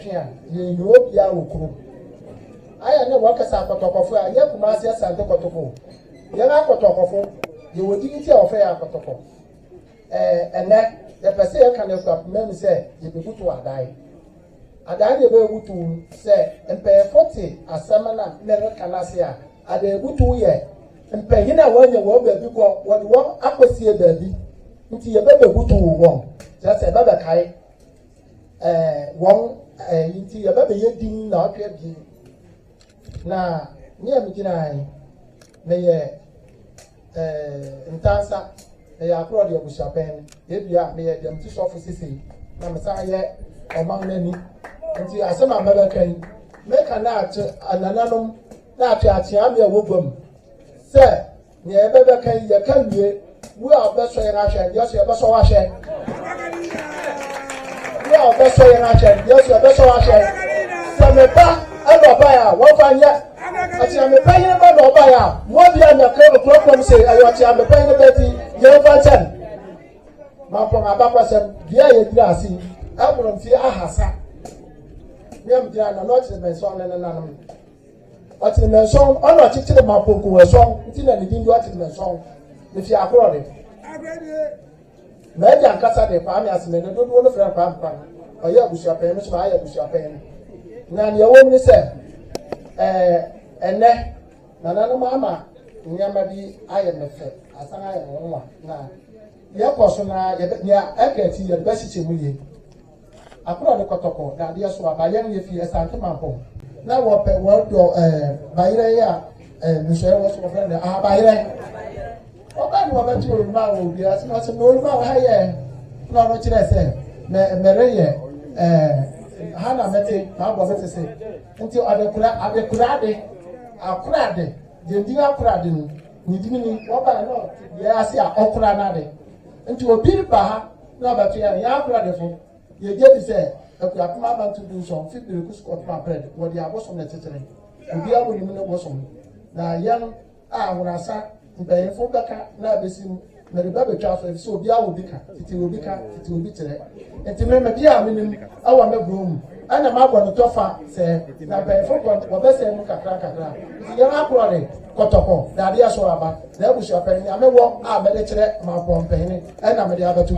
atwea ye nyo bia wokuru aya ne wakasa akotokofo a ye kumase asante kotofo ye na akotokofo ye wodi nti a ofa ya akotokofo ene ye pese ye kan AKUAPEM se ye bebutu adai de bebutu se empefoti asamana mere kanase a ADAEBUTUW ye empehina wanye wo baabi ko wode wo akosie baabi nti ye bebutu wo just e baba kai won yinti ya baba yedin na atwa bi na ni amigina ai me ye ntansa ya akro de Abusuapayin ebia me ye dem ti sofo sisi na me sa ye oman nani nti asema baba kan me kana atu anananom na atu atia me wogom se ni e baba kan ye kan wie wo abeso ye na hwe ye so ye beso wa hwe ya beso ye na hwe ye so ye beso wa hwe se me ba aba ya wo fanya ati amepa ye ba no ba ya mo bia na ka program say ayo ati amepa ye ba ti ye vanchen Mampong abakwasem bia ye dira asi abrom ti ahasa nyam dira na no chire menson na nanam ati menson ono chichire Mampong ko weson nti na ni dindu ati menson ni fi akro de media nkasa de pa mi asime ne dodo no fra pa pa oya Abusuapayin so aya Abusuapayin na ne wo mi se ene nana mama nyama bi aye mefe asana aye nwa na ye koso na ye ya ekati ye be siche muye akura de kotoko na de so abayen ye fi esante Mampong na wo pe wo do bayire ya mishoye wo so friend bayire o ba ni wo ba ti o ma wo bi asina se no ma ha ye na no kire se mere ye hana mete na bo mete se nti adekura de akura de jendi akura de ni dimi ni oba no ye ase a okura na de nti obi ba ha na ba tia ya akura de fo ye je bi se AKUAPEM abantu du so fi bi ku scott ma bread wo dia bosom na tetere obi abo ni no bosom na yan a wurasa mbaye fo beka na besim na riba betwa so obi awo bika titi obi tere nti me dia minim awa mebrom ana ma gbo no tofa se na be fo wo be se mu kakra nti yan akura de kotoko da dia so aba na Abusuapayin amewo a me de kire Mampong pehini ana me de abatu